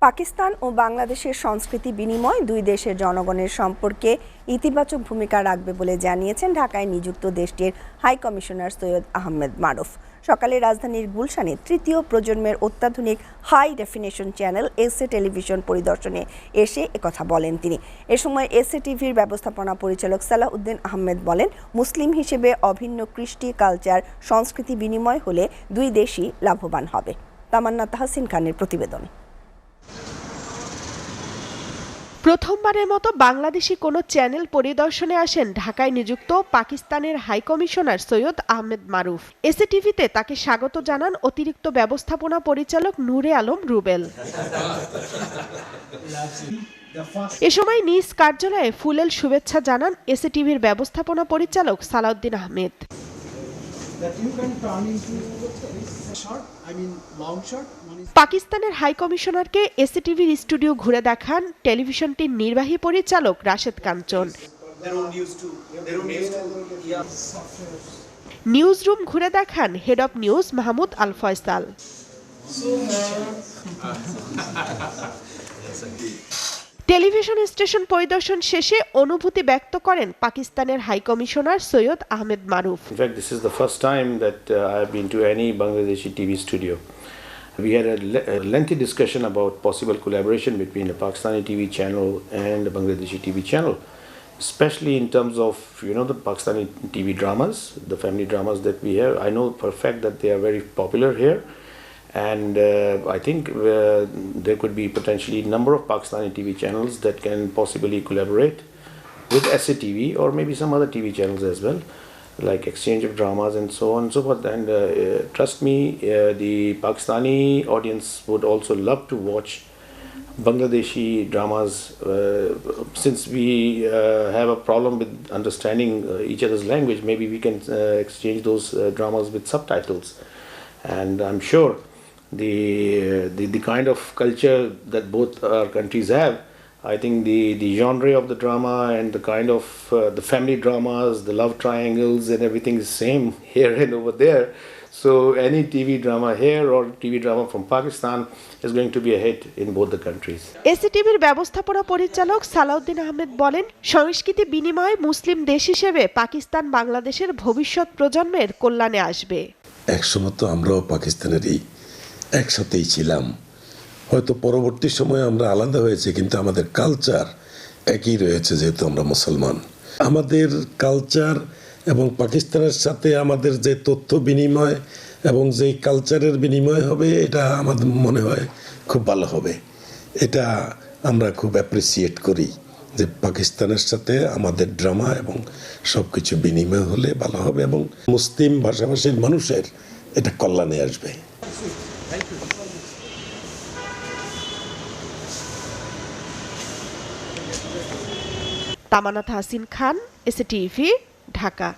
পাকিস্তান ও বাংলাদেশের সংস্কৃতি বিনিময় দুই দেশের জনগণের সম্পর্কে ইতিবাচক ভূমিকা রাখবে বলে জানিয়েছেন ঢাকায় নিযুক্ত দেশটির হাই কমিশনার সৈয়দ আহমেদ মারুফ। সকালে রাজধানীর গুলশানে তৃতীয় প্রজন্মের অত্যাধুনিক high definition channel SA television পরিদর্শনে এসে একথা বলেন তিনি। এ সময় এসএ টিভির ব্যবস্থাপনা পরিচালক সালাউদ্দিন আহমেদ বলেন, মুসলিম হিসেবে অভিন্ন কৃষ্টি, কালচার, সংস্কৃতি বিনিময় হলে দুই দেশই লাভবান হবে। তামান্না তাহসিন খানের প্রতিবেদন। প্রথমবারের মতো বাংলাদেশি কোনো চ্যানেল পরিদর্শনে আসেন ঢাকায় নিযুক্ত পাকিস্তানের হাই কমিশনার সৈয়দ আহমেদ মারুফ। এসএ টিভিতে তাকে স্বাগত জানান অতিরিক্ত ব্যবস্থাপনা পরিচালক নূরে আলম রুবেল। এ সময় নিজ কার্যালয়ে ফুলেল শুভেচ্ছা জানান এসএ টিভির ব্যবস্থাপনা পরিচালক সালাউদ্দিন আহমেদ। পাকিস্তানের হাই কমিশনারকে এসএ টিভির স্টুডিও ঘুরে দেখান টেলিভিশনটির নির্বাহী পরিচালক রাশেদ কাঞ্চন। নিউজ রুম ঘুরে দেখান head of news Mahmud Al Faisal. Television station পরিদর্শন শেষে অনুভূতি ব্যক্ত করেন পাকিস্তানের high commissioner Syed Ahmed Maruf. In fact, this is the first time that I have been to any Bangladeshi TV studio. We had a lengthy discussion about possible collaboration between the Pakistani TV channel and the Bangladeshi TV channel, especially in terms of the Pakistani TV dramas, the family dramas that we have. I know for a fact that they are very popular here. And I think there could be potentially a number of Pakistani TV channels that can possibly collaborate with SA TV or maybe some other TV channels as well, like exchange of dramas and so on and so forth. And trust me, the Pakistani audience would also love to watch Bangladeshi dramas. Since we have a problem with understanding each other's language, maybe we can exchange those dramas with subtitles. And I'm sure the kind of culture that both our countries have, I think the genre of the drama and the kind of the family dramas, the love triangles and everything is same here and over there. So any TV drama here or TV drama from Pakistan is going to be a hit in both the countries. SA টিভির ব্যবস্থাপনা পরিচালক সালাউদ্দিন আহমেদ বলেন, সংস্কৃতি বিনিময় মুসলিম দেশ হিসেবে পাকিস্তান বাংলাদেশের ভবিষ্যৎ প্রজন্মের কল্যাণে আসবে। একসময় তো আমরাও পাকিস্তানেরই একসাথেই ছিলাম, হয়তো পরবর্তী সময়ে আমরা আলাদা হয়েছে, কিন্তু আমাদের কালচার একই রয়েছে যেহেতু আমরা মুসলমান। আমাদের কালচার এবং পাকিস্তানের সাথে আমাদের যে তথ্য বিনিময় এবং যেই কালচারের বিনিময় হবে, এটা আমাদের মনে হয় খুব ভালো হবে। এটা আমরা খুব অ্যাপ্রিসিয়েট করি যে পাকিস্তানের সাথে আমাদের ড্রামা এবং সব কিছু বিনিময় হলে ভালো হবে এবং মুসলিম ভাষাভাষীর মানুষের এটা কল্যাণে আসবে। তামান্না তাহসিন খান, এসএ টিভি, ঢাকা।